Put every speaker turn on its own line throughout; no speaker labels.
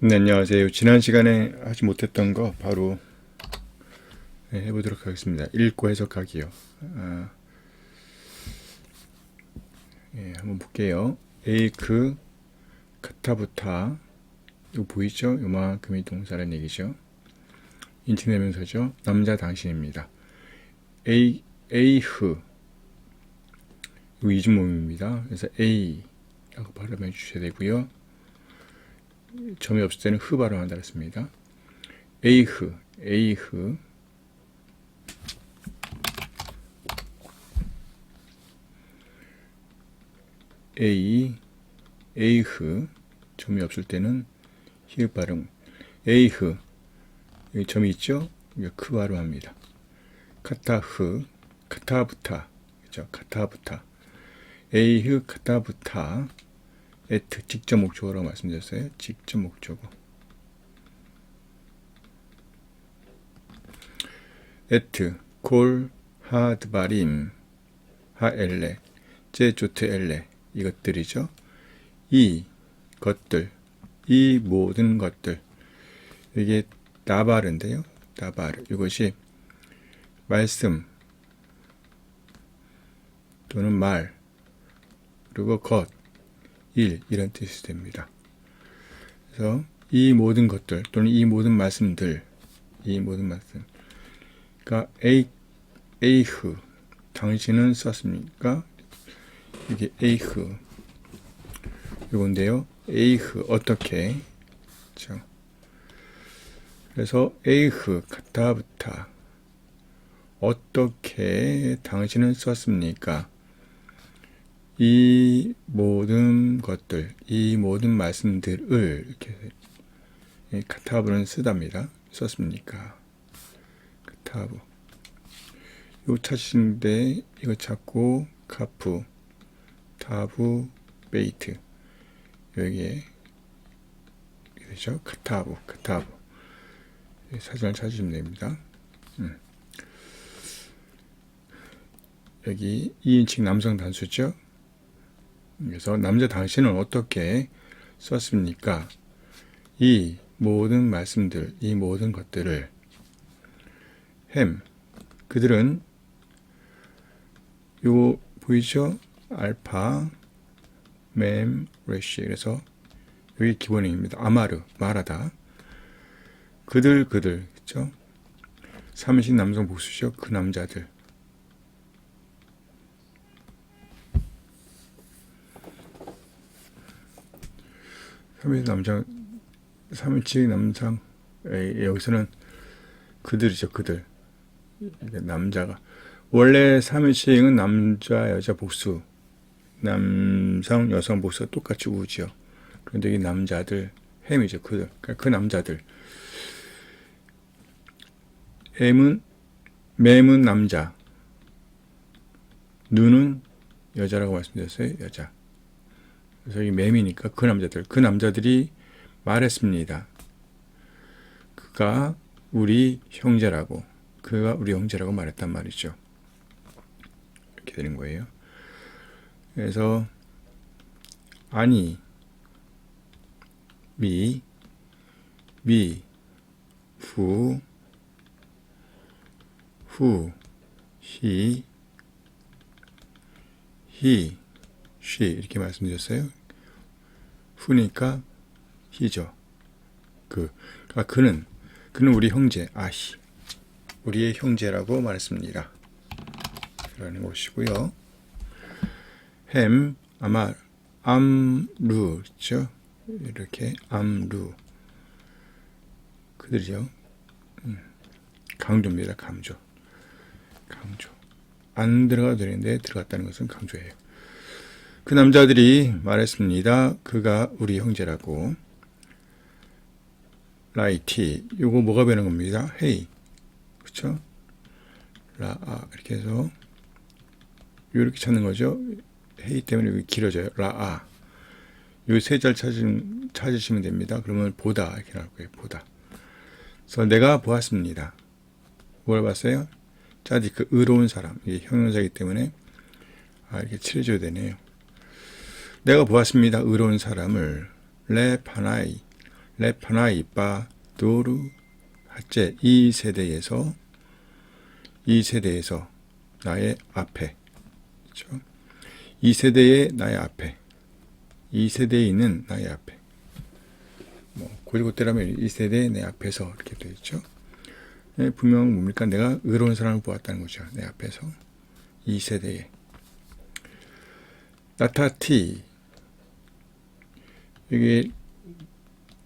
네, 안녕하세요. 지난 시간에 하지 못했던 거 바로 해보도록 하겠습니다. 읽고 해석하기요. 한번 볼게요. 에이크 카타부타, 이거 보이죠? 요만큼이 동사라는 얘기죠. 인칭대명사죠. 남자 당신입니다. 에이흐, 이거 이중모음입니다. 그래서 에이라고 발음해 주셔야 되고요. 점이 없을 때는 흐 발음한다 했습니다. 에이흐, 에이흐. 에이흐, 점이 없을 때는 히읗 발음. 에이흐, 여기 점이 있죠? 이거 크 발음합니다. 카타흐, 카타부타, 그죠? 카타부타. 에이흐 카타부타. 에트, 직접 목적어라고 말씀드렸어요. 직접 목적어. 에트, 콜, 하드바림, 하엘레, 제조트 엘레, 이것들이죠. 이 것들, 이 모든 것들. 이게 나바르인데요. 나바르. 이것이 말씀 또는 말, 그리고 것, 일, 이런 뜻이 됩니다. 그래서 이 모든 것들 또는 이 모든 말씀들, 이 모든 말씀. 그러니까 에이흐, 당신은 썼습니까? 이게 에이흐, 이건데요. 에이흐, 어떻게? 그렇죠? 그래서 에이흐 카타부타, 어떻게 당신은 썼습니까? 이 모든 것들, 이 모든 말씀들을 이렇게 카타브는 쓰답니다. 썼습니까? 카타브. 이거 찾으시는데 이거 찾고 카프, 타브, 베이트, 여기에 되죠? 카타브. 사전을 찾으시면 됩니다. 여기 2인칭 남성 단수죠? 그래서 남자 당신은 어떻게 썼습니까? 이 모든 말씀들, 이 모든 것들을 그들은 요 보이죠? 알파, 레시. 그래서 여기 기본형입니다. 아마르, 말하다. 그들, 그렇죠? 3인칭 남성 복수죠? 그 남자들. 3인칭 남성, 여기서는 그들이죠, 그들. 남자가. 원래 3인칭은 남자, 여자 복수, 남성, 여성 복수가 똑같이 우지요. 그런데 이 남자들, 햄이죠, 그들. 그러니까 그 남자들. 맴은 남자, 누는 여자라고 말씀드렸어요, 여자. 그래서 이 맴이니까 그 남자들이 말했습니다. 그가 우리 형제라고 말했단 말이죠. 이렇게 되는 거예요. 그래서 아니, 미, 후, 히, she 이렇게 말씀드렸어요. 후니까 히죠. 그는 우리 형제, 우리의 형제라고 말했습니다. 라는 것이고요. 아마 암루죠. 이렇게 암루, 그들이죠. 강조입니다. 강조. 안 들어가도 되는데 들어갔다는 것은 강조예요. 그 남자들이 말했습니다. 그가 우리 형제라고. 라이티, 요거 뭐가 되는 겁니다. 헤이, 그렇죠? 라아, 이렇게 해서 이렇게 찾는 거죠. 헤이 때문에 여기 길어져요. 라아, 요 세 절 찾으시면 됩니다. 그러면 보다 이렇게 나올 거예요. 보다. 그래서 내가 보았습니다. 뭘 봤어요? 짜디크, 의로운 사람. 이게 형용사이기 때문에 이렇게 칠해줘야 되네요. 내가 보았습니다. 의로운 사람을. 레파나이, 레파나이빠 도루 하째 이 세대에서 나의 앞에, 그렇죠? 이 세대의 나의 앞에, 이 세대에 있는 나의 앞에. 뭐 고리고때라면 이 세대의 내 앞에서 이렇게 되어 있죠. 네, 분명 뭡니까? 내가 의로운 사람을 보았다는 거죠. 내 앞에서 이 세대에. 나타티, 이게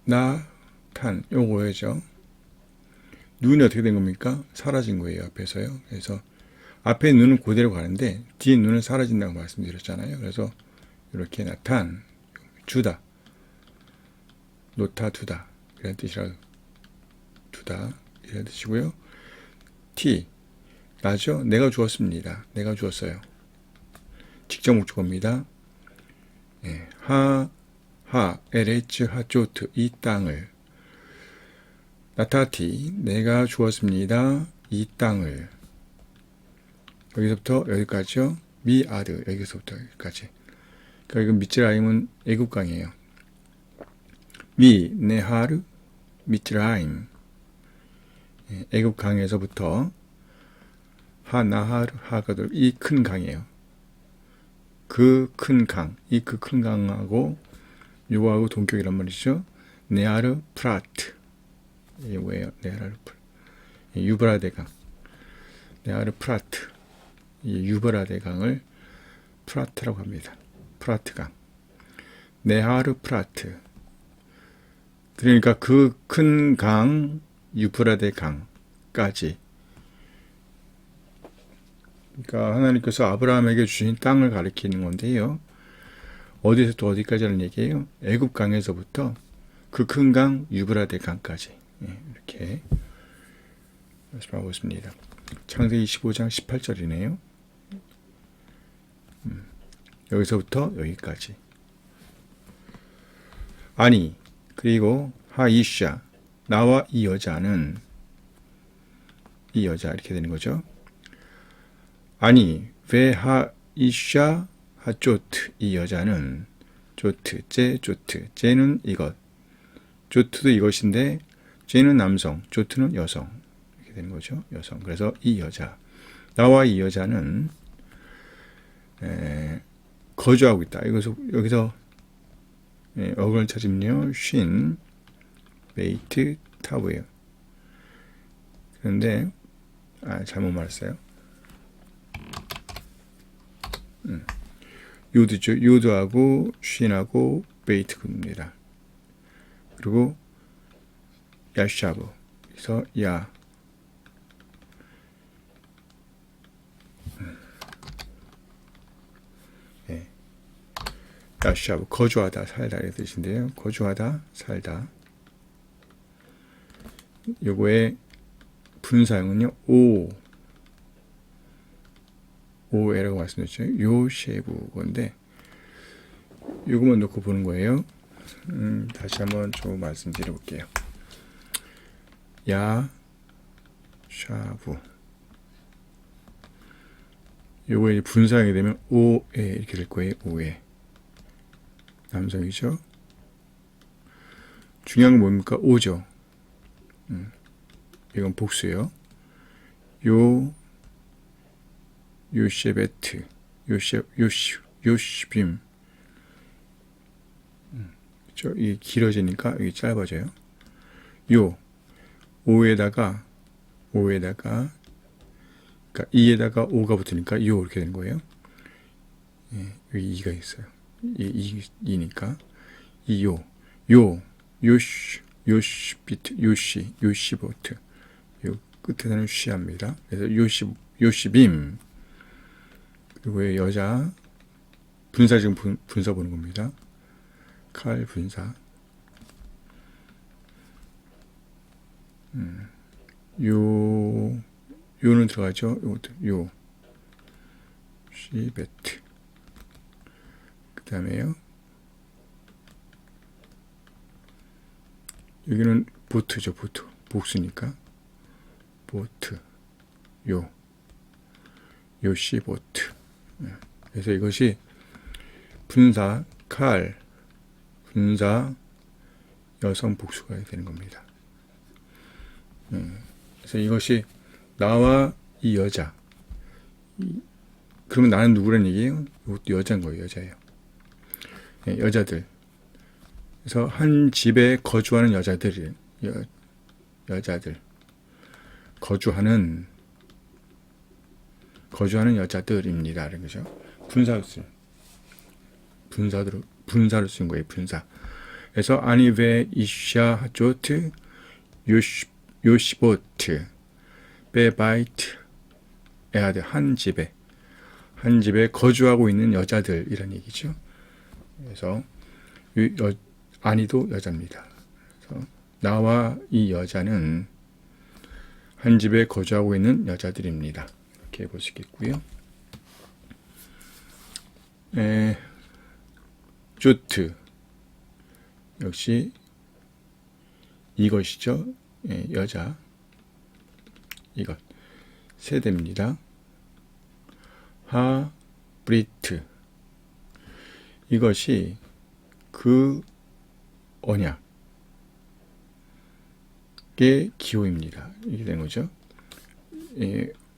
나탄 요거죠. 눈이 어떻게 된 겁니까? 사라진 거예요. 앞에서요. 그래서 앞에 눈은 그대로 가는데 뒤에 눈은 사라진다고 말씀드렸잖아요. 그래서 이렇게 나탄, 주다, 놓다, 두다 이런 뜻이라 두다 이런 뜻이고요. 티, 나죠. 내가 주었습니다. 내가 주었어요. 직접 목적어입니다. 예, 에레츠 하조트 이 땅을 나타티 내가 주었습니다. 이 땅을 여기서부터 여기까지요. 미아드 여기서부터 여기까지. 그러니까 이건 미츠라임은 애국강이에요. 네하르 미츠라임 애국강에서부터 하나하르 하가돌 이 큰 강이에요. 그 큰 강, 이 그 큰 강하고 요거하고 동격이란 말이죠. 네하르 프라트 이게 뭐예요? 네하르 프라트 유브라데 강, 네하르 프라트 이 유브라데 강을 프라트라고 합니다. 프라트 강, 네하르 프라트. 그러니까 그 큰 강 유브라데 강까지. 그러니까 하나님께서 아브라함에게 주신 땅을 가리키는 건데요. 어디서 또 어디까지라는 얘기예요? 애굽 강에서부터 그 큰 강 유브라데 강까지. 이렇게 말씀하고 있습니다. 창세기 25장 18절이네요. 여기서부터 여기까지. 아니 그리고 하이샤 나와 이 여자는 이 여자 이렇게 되는 거죠. 아니 왜 하이샤 하조트 이 여자는 조트 제는 이것 조트도 이것인데 제는 남성 조트는 여성 이렇게 되는 거죠. 여성. 그래서 이 여자 나와 이 여자는 거주하고 있다. 여기서 어근을 찾으면요. 쉰 베이트 타브예요. 그런데 잘못 말했어요. 요드죠. 요드하고 쉰하고 베이트입니다. 그리고 야샤브. 그래서 야. 야샤브 거주하다 살다 이런 뜻인데요. 거주하다 살다. 요거의 분사형은요. 오에라고 말씀드렸죠. 요셰부 건데 요거만 놓고 보는 거예요. 다시 한번 좀 말씀드려볼게요. 야샤부 요거의 분사형이 되면 오에 이렇게 될 거예요. 오에 남성이죠. 중요한 건 뭡니까? 오죠. 이건 복수예요. 요셰베트 요시빔 이게 길어지니까 여기 짧아져요. 오에다가 그러니까 이에다가 오가 붙으니까 요 이렇게 되는 거예요. 여기 이가 있어요. 이니까 요시비트 요 끝에는 쉬합니다. 그래서 요시빔 그리고 여자 분사 지금 분사 보는 겁니다. 칼 분사. 요는 들어가죠. 요것도 시베트. 그 다음에요. 여기는 보트죠. 보트. 복수니까. 보트. 요시보트. 그래서 이것이 분사, 칼, 분사, 여성 복수가 되는 겁니다. 그래서 이것이 나와 이 여자. 그러면 나는 누구란 얘기예요? 이것도 여자인 거예요. 여자예요. 여자들. 그래서 한 집에 거주하는 여자들. 거주하는 여자들입니다. 이런 거죠. 분사로 쓴 거예요. 분사. 그래서 아니베 이샤 하조트 요시보트 베바이트 에하드 한 집에 거주하고 있는 여자들이란 얘기죠. 그래서 아니도 여자입니다. 그래서 나와 이 여자는 한 집에 거주하고 있는 여자들입니다. 이렇게 볼 수 있겠고요. 조트 역시 이것이죠. 여자 이것 세대입니다. 브리트 이것이 그 언약의 기호입니다. 이렇게 된 거죠.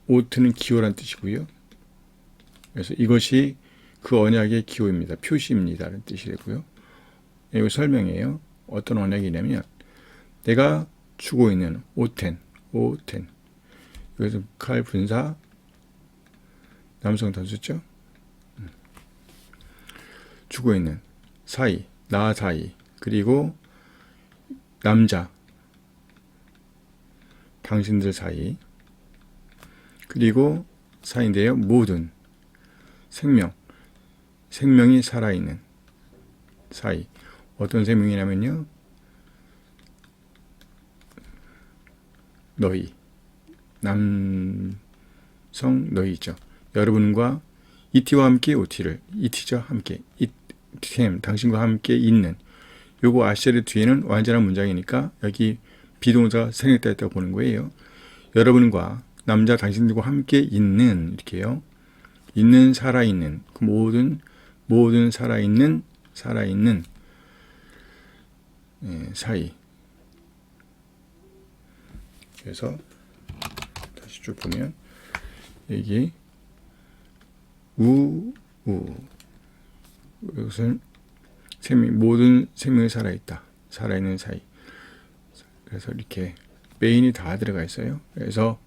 오트는 기호란 뜻이고요. 그래서 이것이 그 언약의 기호입니다. 표시입니다. 라는 뜻이 되고요. 이거 설명이에요. 어떤 언약이냐면 내가 주고 있는 오텐 여기서 칼 분사 남성 단수죠. 주고 있는 사이 나 사이 그리고 남자 당신들 사이 그리고 사이인데요. 모든 생명이 살아있는 사이 어떤 생명이냐면요. 너희 남성 너희죠. 여러분과 이티와 함께 오티를 이티죠. 함께 이템 당신과 함께 있는 요거 아시르 뒤에는 완전한 문장이니까 여기 비동사가 생략되어 있다고 보는 거예요. 여러분과 남자 당신들과 함께 있는 이렇게요. 있는 살아있는 그 모든 살아있는 사이. 그래서 다시 쭉 보면 여기 이것은 모든 생명이 살아있는 사이. 그래서 이렇게 메인이 다 들어가 있어요. 그래서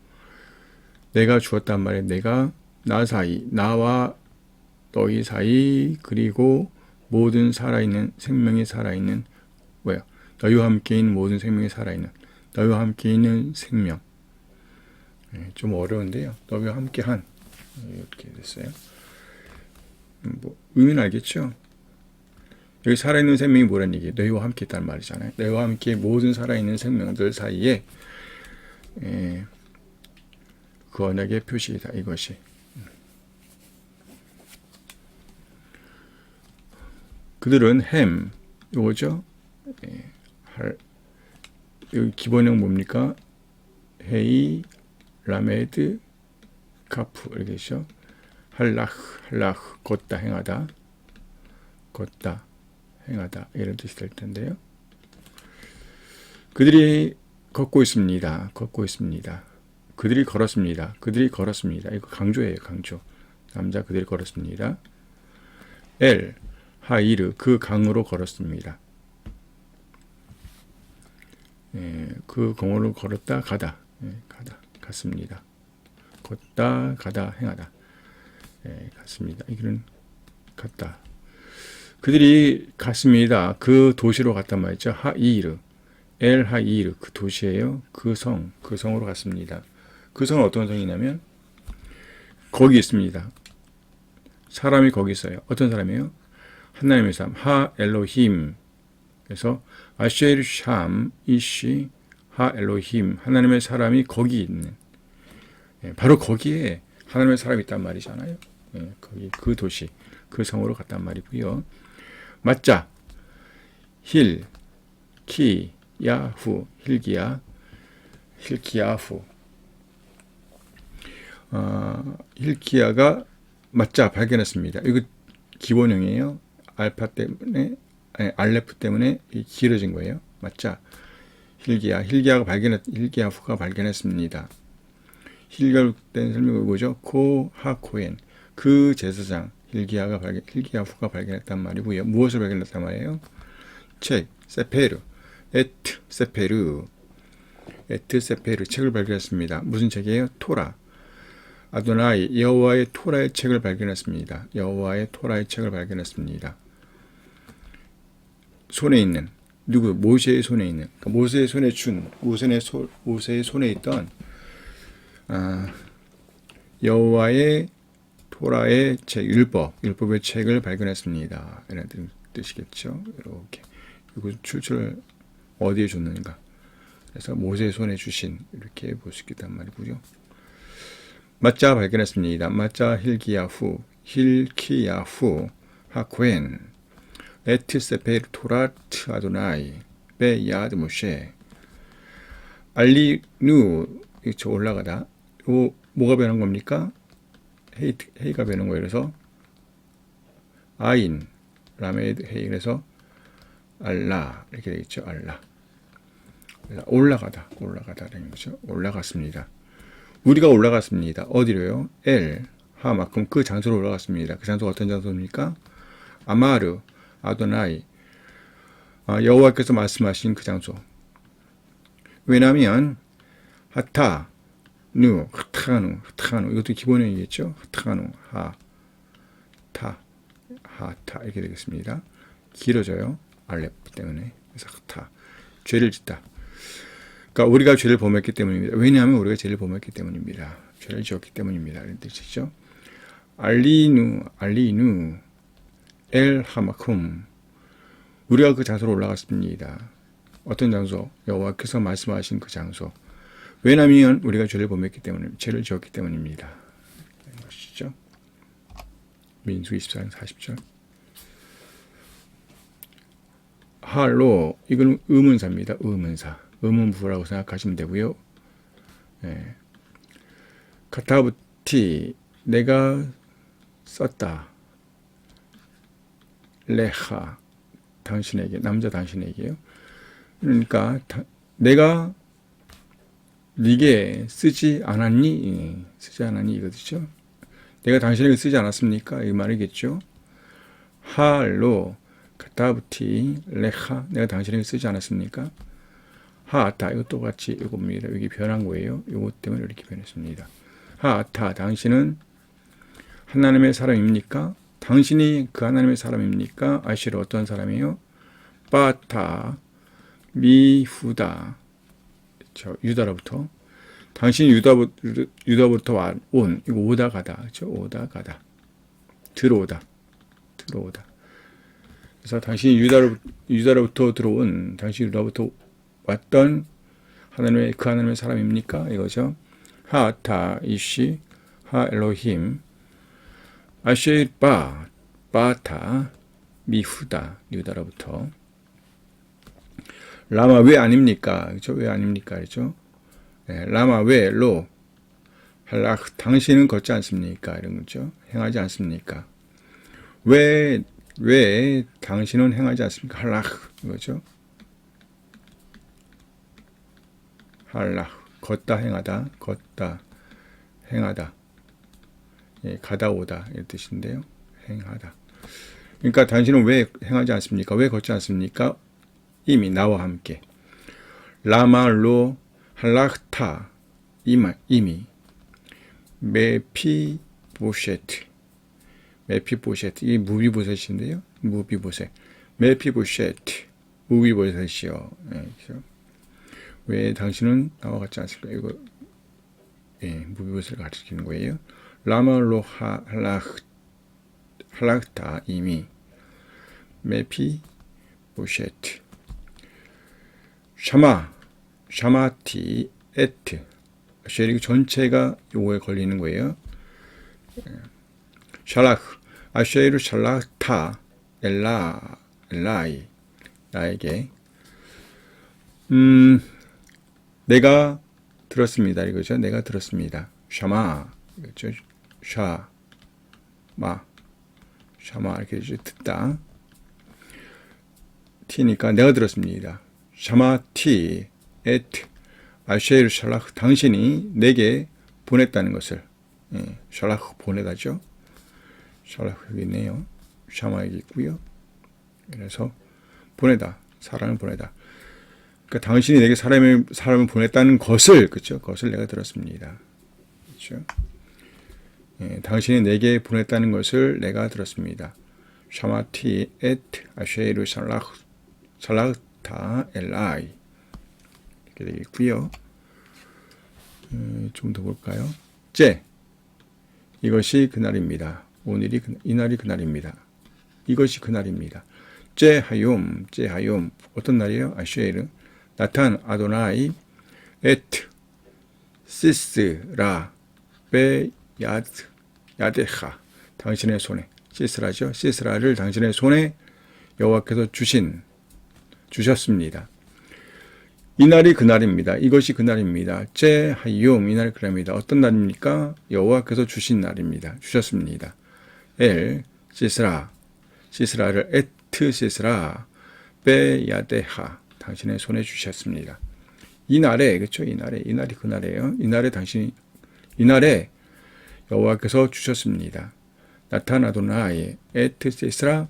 내가 주었단 말이에요. 내가 나 사이, 나와 너희 사이, 그리고 모든 살아있는 생명이 살아있는 너희와 함께 있는 모든 생명이 살아있는 너희와 함께 있는 생명. 좀 어려운데요. 너희와 함께 한 이렇게 됐어요. 의미는 알겠죠? 여기 살아있는 생명이 뭐란 얘기예요? 너희와 함께 있다는 말이잖아요. 너희와 함께 모든 살아있는 생명들 사이에 그 언약의 표시이다. 이것이. 그들은 요거죠? 여기 기본형 뭡니까? 헤이, 라메드, 카프 이렇게 되죠. 할라흐 걷다 행하다 이런 뜻이 될 텐데요. 그들이 걷고 있습니다. 그들이 걸었습니다. 이거 강조예요. 강조. 남자 그들이 걸었습니다. 하이르 그 강으로 걸었습니다. 그 강으로 걸었다 갔습니다. 걷다 가다 행하다. 갔습니다. 이거는 갔다. 그들이 갔습니다. 그 도시로 갔단 말이죠. 하이르 그 도시예요. 그 성으로 갔습니다. 그 성은 어떤 성이냐면 거기 있습니다. 사람이 거기 있어요. 어떤 사람이에요? 하나님의 사람 엘로힘. 그래서 아쉐르 샴 이시 엘로힘 하나님의 사람이 거기 있는 바로 거기에 하나님의 사람이 있단 말이잖아요. 거기 그 도시 그 성으로 갔단 말이고요. 맞자 힐키야후 힐키야가 맞자 발견했습니다. 이거 기본형이에요. 알레프 때문에 길어진 거예요. 맞자. 힐기야후가 발견했습니다. 힐기야된 설명이 뭐죠? 코하코엔 그 제사장 힐기야후가 발견했단 말이고요. 무엇을 발견했단 말이에요? 책 세페르 에트 세페르 책을 발견했습니다. 무슨 책이에요? 토라. 아도나이 여호와의 토라의 책을 발견했습니다. 여호와의 토라의 책을 발견했습니다. 손에 있는 누구? 모세의 손에 있는 그러니까 모세의 손에 있던 여호와의 토라의 책 율법의 책을 발견했습니다. 이런 뜻이겠죠. 이렇게 이거 출처를 어디에 줬는가? 그래서 모세의 손에 주신 이렇게 볼 수 있겠단 말이고요. 맞자 발견했습니다. 맞자 힐기야후 하코엔 에트 세페르 토라트 아도나이 베 야드 모셰 알리누 저 올라가다 요 뭐가 변한 겁니까? 헤이가 변한 거예요. 그래서 아인 라메드 헤이 그래서 알라 이렇게 되겠죠. 알라 올라가다라는 거죠. 올라갔습니다. 우리가 올라갔습니다. 어디로요? 하만큼 그 장소로 올라갔습니다. 그 장소가 어떤 장소입니까? 아마르 아도나이 여호와께서 말씀하신 그 장소. 왜냐하면 하타누 이것도 기본형이겠죠. 하타누 하타 이렇게 되겠습니다. 길어져요. 알렙 때문에. 그래서 하타 죄를 짓다. 그러니까 우리가 죄를 범했기 때문입니다. 왜냐하면 우리가 죄를 범했기 때문입니다. 죄를 지었기 때문입니다. 이런 뜻이죠. 알리누 하마쿰 우리가 그 장소로 올라갔습니다. 어떤 장소? 여호와께서 말씀하신 그 장소. 왜냐하면 우리가 죄를 범했기 때문에 죄를 지었기 때문입니다. 이런 것이죠. 민수기 24장 40절. 할로 이건 의문사입니다. 의문부라고 생각하시면 되고요. 네. 카타부티 내가 썼다. 레하 당신에게 남자 당신에게요. 그러니까 내가 네게 쓰지 않았니 이거죠. 내가 당신에게 쓰지 않았습니까? 이 말이겠죠. 할로 카타부티 레하 내가 당신에게 쓰지 않았습니까? 하아타 이것도 같이 이겁니다. 여기 변한 거예요. 이것 때문에 이렇게 변했습니다. 하아타 당신은 하나님의 사람입니까? 당신이 그 하나님의 사람입니까? 아시르 어떤 사람이에요? 빠타 미후다 유다로부터 당신이 유다부터 온 이거 오다 가다 그렇죠? 오다 가다 들어오다 그래서 당신이 유다로부터 들어온 당신이 유다부터 왔던 그 하나님의 사람입니까? 이거죠. 하타 이시 하 엘로힘 아쉐일 바타 미후다 유다로부터 라마 왜 아닙니까? 그렇죠? 왜 아닙니까? 그렇죠? 네, 라마 왜로 할락 당신은 걷지 않습니까? 이런 거죠. 행하지 않습니까? 왜 당신은 행하지 않습니까? 할락 이거죠. 할락 걷다 행하다 예, 가다 오다 이런 뜻인데요. 행하다. 그러니까 당신은 왜 행하지 않습니까? 왜 걷지 않습니까? 이미 나와 함께 라말로 할락타 이미 메피보셋 이 무비보셋인데요. 무비보셋이요. 네, 그렇죠? 왜 당신은 나와 같지 않습니까? 이거 예, 무비보셋을 가르치는 거예요. 라말로 할락타 이미 메피보셋 샤마티 에트 쉐리 전체가 요거에 걸리는 거예요. 샬라흐 아쉐이루 샬라타 엘라이 나에게 내가 들었습니다. 이거죠. 내가 들었습니다. 샤마 이거죠. 샤마 이렇게 듣다. 티니까 내가 들었습니다. 샤마티 에트 아쉐일 샬라흐 당신이 내게 보냈다는 것을 샬라흐 보내다죠. 샬라흐 여기 있네요. 샤마 여기 있고요. 그래서 보내다 사람을 보내다. 그러니까 당신이 내게 사람을 보냈다는 것을 그렇죠. 그것을 내가 들었습니다. 그렇죠. 당신이 내게 보냈다는 것을 내가 들었습니다. 샤마티 에트 아쉐이르 샬라흐타 엘라이 이렇게 되겠고요. 좀 더 볼까요? 이것이 그날입니다. 이날이 그날입니다. 이것이 그날입니다. 하욤 어떤 날이에요? 아쉐이르 나탄 아도나이 에트 시스라 베 야데하 당신의 손에 시스라죠. 시스라를 당신의 손에 여호와께서 주셨습니다. 이날이 그날입니다. 이것이 그날입니다. 하욤 이날이 그날입니다. 어떤 날입니까? 여호와께서 주신 날입니다. 주셨습니다. 시스라를 에트 시스라 베 야데하 당신의 손에 주셨습니다. 이날에 그렇죠. 이날이 그날이에요. 이날에 여호와께서 주셨습니다. 나탄 아도나이 에트 시스라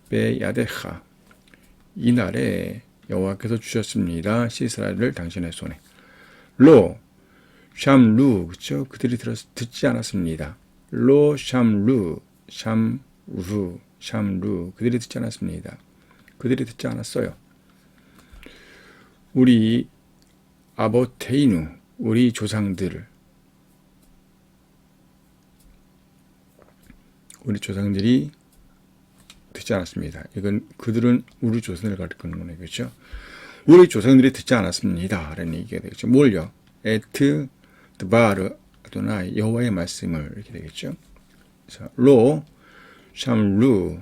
베 야데하 이날에 여호와께서 주셨습니다. 시스라를 당신의 손에. 샴루 그렇죠. 그들이 듣지 않았습니다. 샴루 그들이 듣지 않았습니다. 그들이 듣지 않았어요. 우리 아보테이누 우리 조상들이 듣지 않았습니다. 이건 그들은 우리 조상들을 가리키는 거네요. 그렇죠? 우리 조상들이 듣지 않았습니다. 라는 얘기가 되겠죠. 뭘요? 에트 드바르 아도나이 여호와의 말씀을 이렇게 되겠죠. 그래서 샴루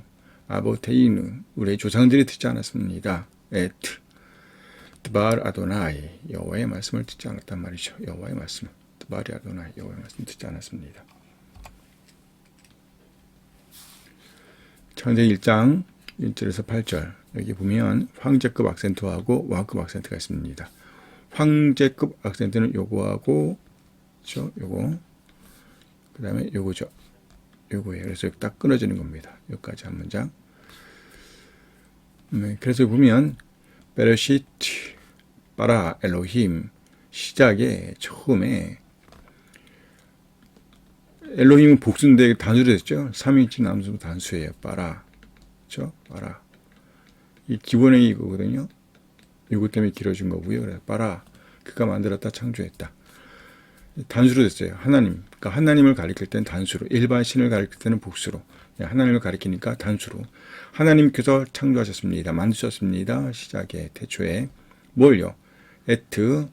아보테이누 우리 조상들이 듣지 않았습니다. 에트 드바르 아도나이 여호와의 말씀을 듣지 않았단 말이죠. 여호와의 말씀 드바르 아도나이 여호와의 말씀 듣지 않았습니다. 창세기 1장 1절에서 8절 여기 보면 황제급 악센트하고 왕급 악센트가 있습니다. 황제급 악센트는 요거하고 그렇죠? 요거 그 다음에 요거죠. 요거예요. 그래서 딱 끊어지는 겁니다. 여기까지 한 문장. 그래서 보면 베레시트 바라 엘로힘 시작에 처음에 엘로힘은 복수인데 단수로 됐죠. 3인칭 남수 단수예요. 바라. 그렇죠? 바라. 이 기본의 이거거든요. 이것 때문에 길어진 거고요. 그래서 바라. 그가 만들었다 창조했다. 단수로 됐어요. 하나님. 그러니까 하나님을 가리킬 때는 단수로. 일반 신을 가리킬 때는 복수로. 하나님을 가리키니까 단수로. 하나님께서 창조하셨습니다. 만드셨습니다. 시작에 태초에. 뭘요? 에트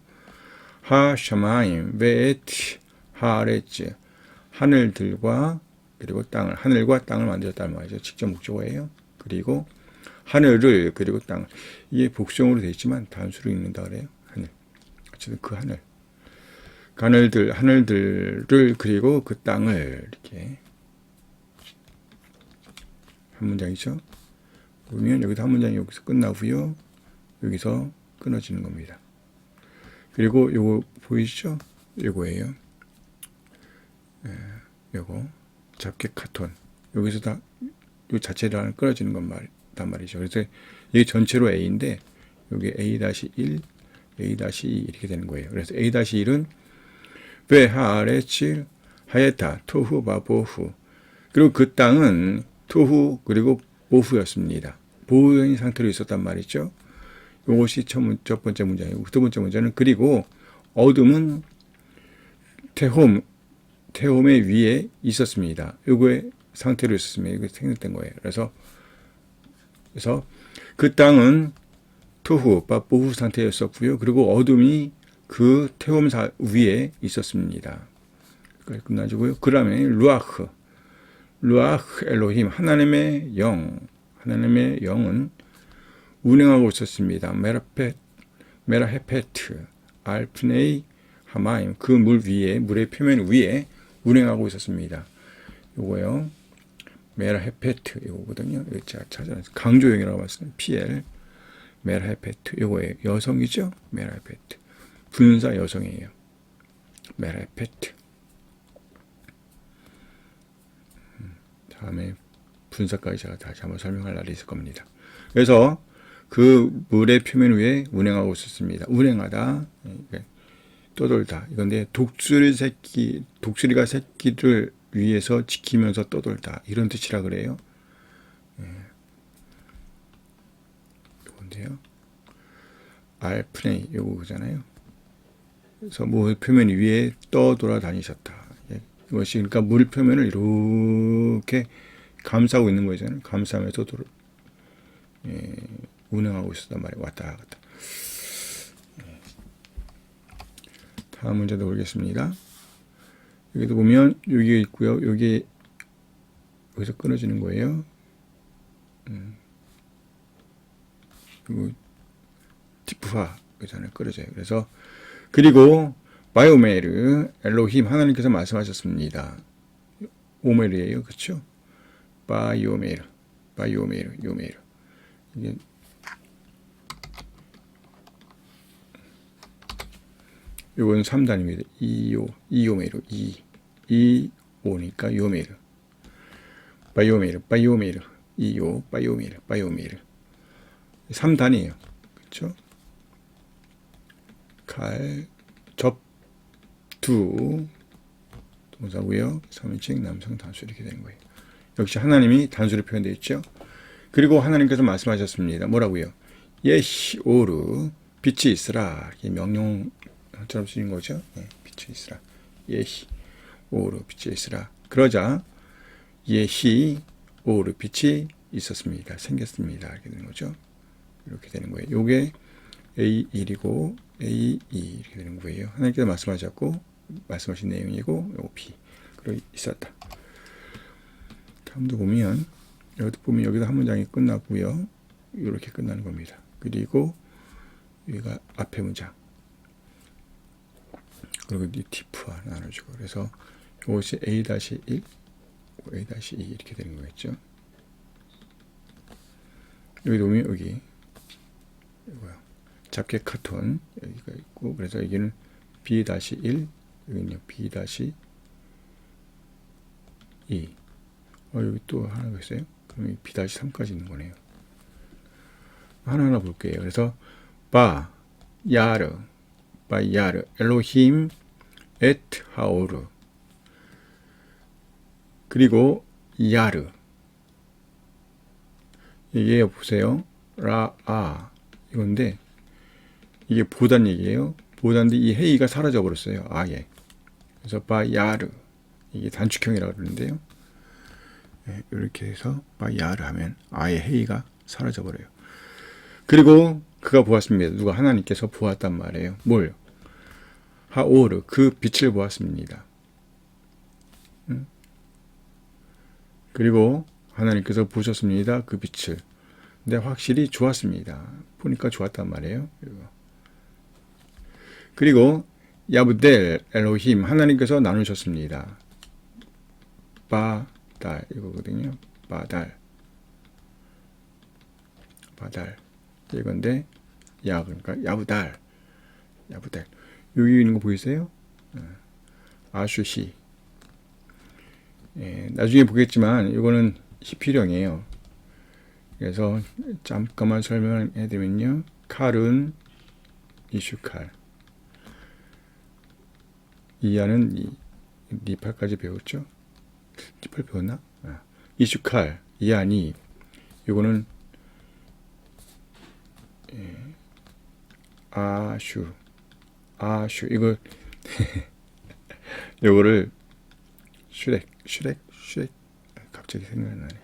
하샤마임 베에트 하레츠 하늘들과 그리고 땅을 하늘과 땅을 만들었다는 말이죠. 직접 목적어예요. 그리고 하늘을 그리고 땅 이게 복수형으로 되어 있지만 단수로 읽는다 그래요. 하늘 어쨌든 그 하늘들을 그리고 그 땅을 이렇게 한 문장이죠. 보면 여기서 한 문장이 여기서 끝나고요. 여기서 끊어지는 겁니다. 그리고 요거 보이시죠? 요거예요. 요거 잡개 카톤 여기서 다 요 자체랑 끊어지는 단 말이죠. 그래서 이게 전체로 A인데 여기 A-1, A-2 이렇게 되는 거예요. 그래서 A-1은 베하레치 하예타 토후 바보후 그리고 그 땅은 토후 그리고 보후였습니다. 보후의 상태로 있었단 말이죠. 이것이 첫 번째 문장이고 두 번째 문제는 그리고 어둠은 태홈의 위에 있었습니다. 요거의 상태로 있었습니다. 이게 생략된 거예요. 그래서 그 땅은 토후, 보후 상태였었고요. 그리고 어둠이 그 태홈 위에 있었습니다. 끝나지고요. 그 다음에 루아흐 엘로힘 하나님의 영은 운행하고 있었습니다. 메라헤페트 알프네이 하마임 그 물의 표면 위에 운행하고 있었습니다. 요거요. 메라헤페트 이거거든요. 제가 찾아놨어요. 강조형이라고 봤어요. PL 메라헤페트 요거예요. 여성이죠? 메라헤페트. 분사 여성이에요. 메라헤페트. 다음에 분사까지 제가 다시 한번 설명할 날이 있을 겁니다. 그래서 그 물의 표면 위에 운행하고 있었습니다. 운행하다, 떠돌다. 이건데 독수리가 새끼를 위에서 지키면서 떠돌다. 이런 뜻이라 그래요. 이건데요. 알프네 요거잖아요. 그래서 물 표면 위에 떠돌아 다니셨다. 이것이 그러니까 물 표면을 이렇게 감싸고 있는 거잖아요. 감싸면서 운행하고 있었단 말이에요. 왔다 갔다. 다음 문제도 보겠습니다. 여기도 보면 여기 있고요. 여기 여기서 끊어지는 거예요. 그리고 티프화 여기서는 끊어져요. 그래서 그리고 바이오메르 엘로힘 하나님께서 말씀하셨습니다. 오메르예요, 그렇죠? 바이오메르 요메르 이게 요건 3단입니다. 이오메르 이오니까 요메르 바이오메르 이오 바이오메르 3단이에요. 그렇죠? 갈, 접, 두 동사고요. 3인칭 남성 단수 이렇게 되는 거예요. 역시 하나님이 단수로 표현되어 있죠. 그리고 하나님께서 말씀하셨습니다. 뭐라고요? 예시 오르 빛이 있으라. 이게 명령처럼 쓰인 거죠. 빛이 있으라. 예시 오르 빛이 있으라. 그러자 예시 오르 빛이 있었습니다. 생겼습니다. 이렇게 되는 거죠. 이렇게 되는 거예요. 요게 A1이고 A2 이렇게 되는 거예요. 하나님께서 말씀하신 내용이고 요거 B. 그리고 있었다. 다음도 보면 여기도 한 문장이 끝났고요. 이렇게 끝나는 겁니다. 그리고 여기가 앞에 문장. 그리고 이 티프와 나눠주고 그래서 이것이 A-1, A-2 이렇게 되는 거겠죠. 여기 보면 여기 이거요. 잡개 카톤 여기가 있고 그래서 여기는 B-1 여기는요 B-2 여기 또 하나가 있어요. 그럼 B-3까지 있는 거네요. 하나하나 볼게요. 그래서 야르 엘로힘 엣 하오르 그리고 야르 이게 보세요. 이건데 이게 보단 얘기예요. 보단데 이 헤이가 사라져 버렸어요. 아예. 그래서 야르 이게 단축형이라고 그러는데요. 이렇게 해서 야르 하면 아예 헤이가 사라져 버려요. 그리고 그가 보았습니다. 누가 하나님께서 보았단 말이에요. 뭘? 하오르 그 빛을 보았습니다. 그리고 하나님께서 보셨습니다. 그 빛을. 근데 확실히 좋았습니다. 보니까 좋았단 말이에요. 그리고 야브델 엘로힘 하나님께서 나누셨습니다. 바달 이거거든요. 바달 이건데 그러니까 야브달 여기 있는 거 보이세요? 아슈시 나중에 보겠지만 이거는 히필형이에요. 그래서 잠깐만 설명해 드리면요. 칼은 이슈칼 이하는 니팔까지 배웠죠? 니팔 배웠나? 이슈칼 이하니 이거는 아슈 이거 요거를 슈렉 갑자기 생각이 나네.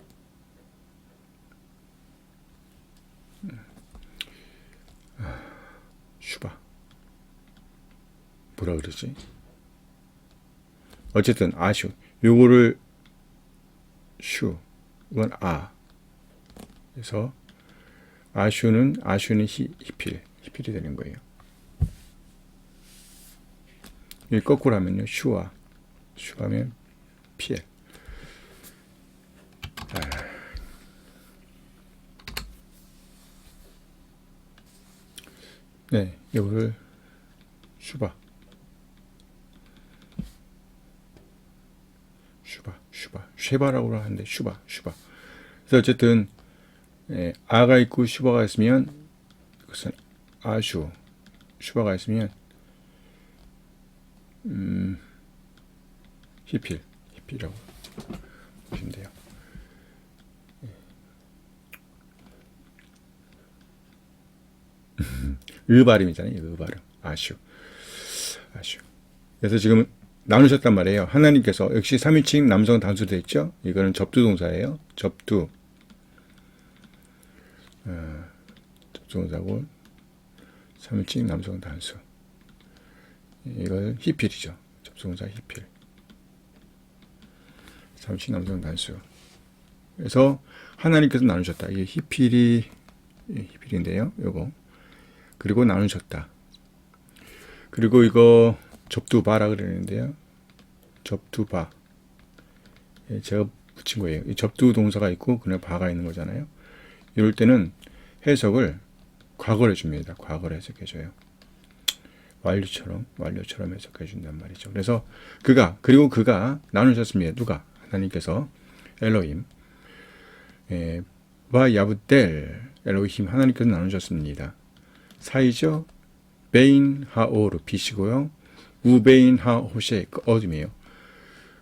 슈바 뭐라 그러지? 어쨌든 아슈 요거를 이건 그래서 아슈는 히필이 되는 거예요. 이 거꾸로 하면요 슈하면 피엘. 네, 이거를 슈바, 쉐바라고 하는데 슈바. 그래서 어쨌든 아가 있고 슈바가 있으면 그것은 아슈, 슈바가 있으면 히필이라고 보시면 돼요. 발음이잖아요. 발음. 아슈. 그래서 지금 나누셨단 말이에요. 하나님께서 역시 3인칭 남성 단수 됐죠. 이거는 접두 동사예요. 접두 동사고 3인칭 남성 단수. 이걸 히필이죠. 접두동사 히필. 3인칭 남성 단수. 그래서 하나님께서 나누셨다. 이게 히필인데요. 요거. 그리고 나누셨다. 그리고 이거 접두바라 그러는데요. 접두바. 제가 붙인 거예요. 이 접두 동사가 있고 그냥 바가 있는 거잖아요. 이럴 때는 해석을 과거를 줍니다. 과거를 해석해줘요. 완료처럼 해석해준단 말이죠. 그래서 그가 나누셨습니다. 누가? 하나님께서 엘로힘 바 야브델 엘로힘 하나님께서 나누셨습니다. 사이죠. 베인 하오르 빛이고요. 우베인 하호셰 그 어둠이에요.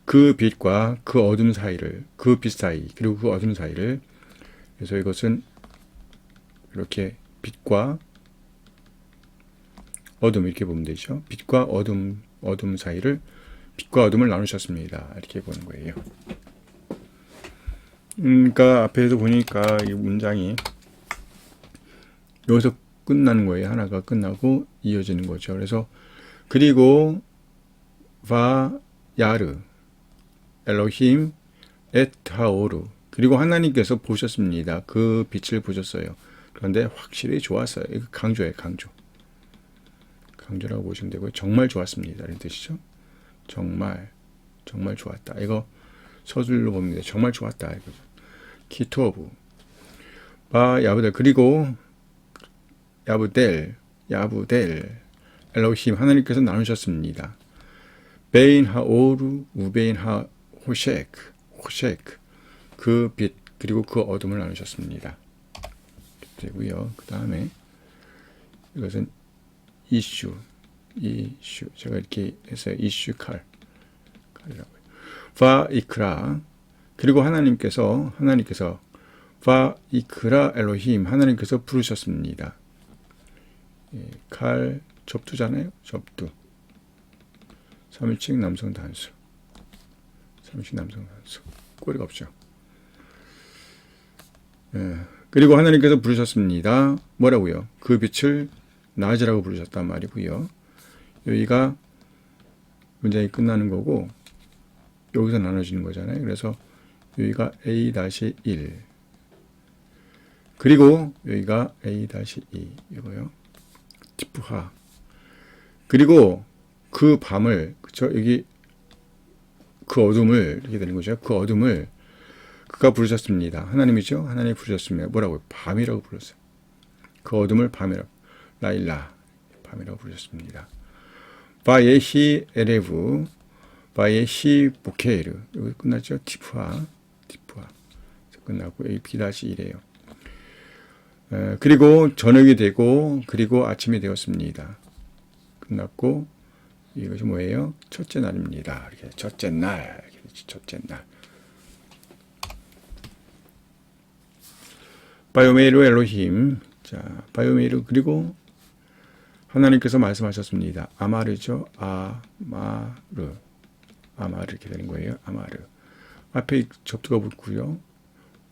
그 빛과 그 어둠 사이를 그 빛 사이 그리고 그 어둠 사이를 그래서 이것은 이렇게 빛과 어둠 이렇게 보면 되죠. 빛과 어둠 사이를 빛과 어둠을 나누셨습니다. 이렇게 보는 거예요. 그러니까 앞에서 보니까 이 문장이 여기서 끝나는 거예요. 하나가 끝나고 이어지는 거죠. 그래서 그리고 바 야르 엘로힘 에타오르 그리고 하나님께서 보셨습니다. 그 빛을 보셨어요. 그런데 확실히 좋았어요. 이거 강조예요. 강조라고 보시면 되고요. 정말 좋았습니다. 이런 뜻이죠. 정말 좋았다. 이거 서술로 봅니다. 정말 좋았다. 이거. 키토브 바 야브델 그리고 야브델 엘로힘 하나님께서 나누셨습니다. 베인 하오르 우베인 하호셰크 그 빛 그리고 그 어둠을 나누셨습니다. 되고요. 그 다음에 이것은 이슈 제가 이렇게 했어요. 이슈 칼이라고요. 바 이크라 그리고 하나님께서 바 이크라 엘로힘 하나님께서 부르셨습니다. 칼 접두잖아요. 접두 3인칭 남성 단수 꼬리가 없죠. 그리고 하나님께서 부르셨습니다. 뭐라고요? 그 빛을 낮이라고 부르셨단 말이고요. 여기가 문장이 끝나는 거고 여기서 나눠지는 거잖아요. 그래서 여기가 A-1 그리고 여기가 A-2 이거요. 티프하 그리고 그 밤을 그쵸 여기 그 어둠을 이렇게 되는 거죠. 그 어둠을 그가 부르셨습니다. 하나님이죠. 하나님이 부르셨습니다. 뭐라고요? 밤이라고 불렀어요. 그 어둠을 밤이라고 라일라 밤이라고 부르셨습니다. 바예히 에레브 바예히 보케르 여기 끝났죠. 티프하 끝나고 A-1이래요. 그리고 저녁이 되고 그리고 아침이 되었습니다. 끝났고 이것이 뭐예요? 첫째 날입니다. 이렇게 첫째 날. 바요메이르 엘로힘. 자, 바요메이르 그리고 하나님께서 말씀하셨습니다. 아마르죠. 아마르 이렇게 되는 거예요. 아마르. 앞에 접두가 붙고요.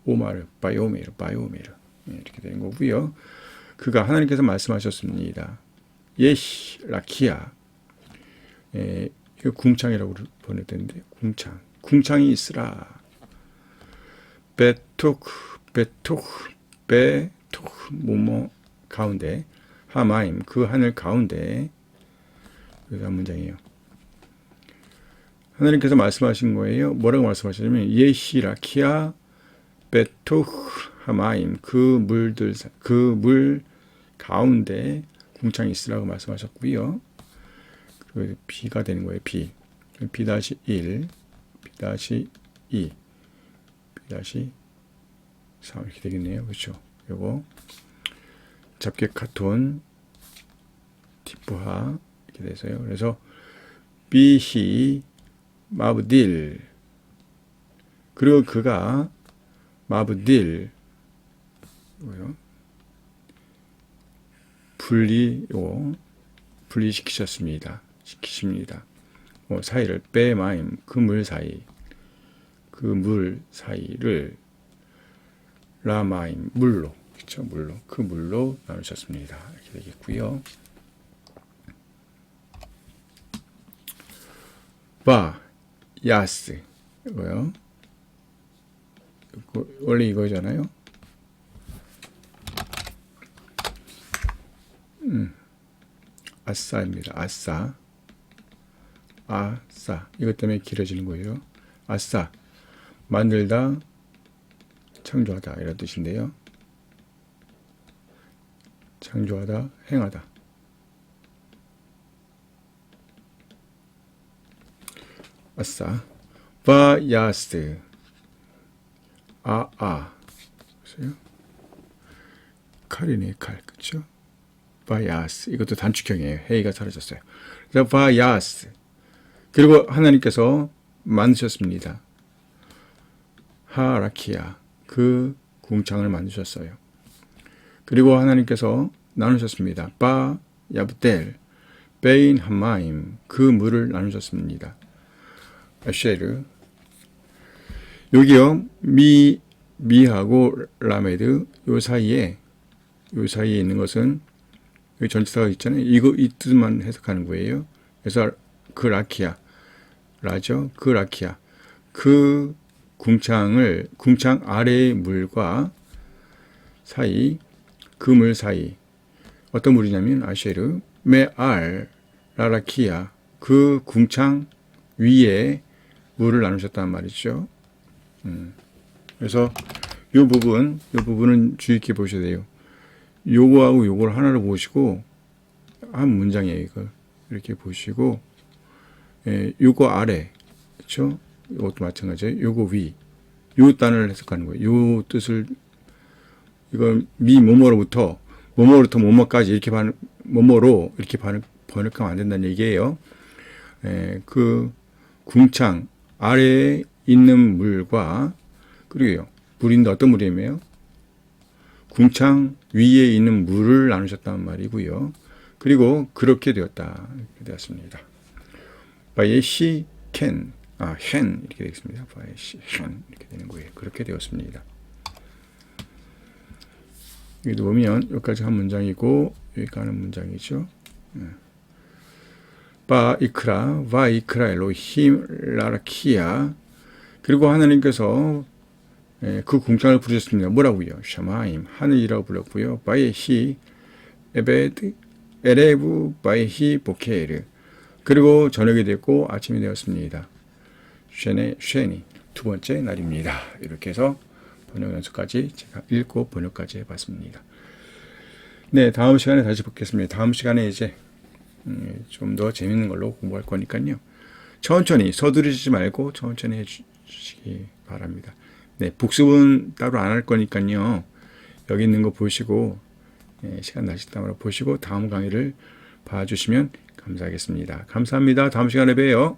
오마르, 바요메이르 이렇게 되는 거고요. 그가 하나님께서 말씀하셨습니다. 예시 라키아 이거 궁창이라고 번역되는데 궁창이 있으라. 베톡 뭐뭐 가운데 하마임 그 하늘 가운데 그래서 한 문장이에요. 하나님께서 말씀하신 거예요. 뭐라고 말씀하셨냐면 예시라키아 베톡 하마임 그 물 가운데 궁창이 있으라고 말씀하셨고요. 그리고 B가 되는 거예요. B. B-1, B-2, B-3 이렇게 되겠네요. 그렇죠? 요거 잡개 카톤 티프하 이렇게 돼서요. 그래서 비히 마브딜 그리고 그가 마브딜 분리시키십니다. 사이를 빼마임 그 물 사이를 라마임 물로 그렇죠? 물로 나누셨습니다. 이렇게 되겠고요. 야스 이거요. 원래 이거잖아요. 아싸입니다. 아싸 이것 때문에 길어지는 거예요. 아싸 만들다 창조하다 이런 뜻인데요. 창조하다 행하다 아싸 바야스 보세요. 칼이네 칼 그렇죠? 바야스 이것도 단축형이에요. 헤이가 사라졌어요. 그래서 바야스 그리고 하나님께서 만드셨습니다. 하라키야 그 궁창을 만드셨어요. 그리고 하나님께서 나누셨습니다. 바 야브델 베인 하마임 그 물을 나누셨습니다. 아쉐르 여기요 미하고 라메드 요 사이에 있는 것은 여기 전치사가 있잖아요. 이 뜻만 해석하는 거예요. 그래서 그 라키야 라죠. 그 라키야 그 궁창 아래의 물과 사이 그 물 사이 어떤 물이냐면 아쉐르 메알 라라키야 그 궁창 위에 물을 나누셨단 말이죠. 그래서 이 부분은 주의 깊게 보셔야 돼요. 요거하고 요걸 하나로 보시고 한 문장이에요. 이거 이렇게 보시고 요거 아래 그렇죠? 이것도 마찬가지예요. 요거 위 요 단어를 해석하는 거예요. 요 뜻을 이건 뭐뭐로부터 뭐뭐까지 이렇게 뭐뭐로 이렇게 번역하면 안 된다는 얘기예요. 그 궁창 아래에 있는 물과 그리고요. 물인데 어떤 물이에요? 궁창 위에 있는 물을 나누셨다는 말이고요. 그리고 그렇게 되었다. 이렇게 되었습니다. 바예시 헨 이렇게 되겠습니다. 바예시 헨 이렇게 되는 거예요. 그렇게 되었습니다. 여기도 보면 여기까지 한 문장이고 여기가 하는 문장이죠. 바이크라 엘로힘 라라키야 그리고 하나님께서 그 궁창을 부르셨습니다. 뭐라고요? 샤마임 하늘이라고 불렀고요. 바이히 에베드 에레브 바이히 보케르 그리고 저녁이 됐고 아침이 되었습니다. 쉐니 두 번째 날입니다. 이렇게 해서 번역 연습까지 제가 읽고 번역까지 해봤습니다. 네, 다음 시간에 다시 뵙겠습니다. 다음 시간에 이제 좀 더 재밌는 걸로 공부할 거니까요. 천천히 서두르지 말고 천천히 해주시기 바랍니다. 네, 복습은 따로 안 할 거니까요. 여기 있는 거 보시고 시간 나실 때 보시고 다음 강의를 봐주시면 감사하겠습니다. 감사합니다. 다음 시간에 봬요.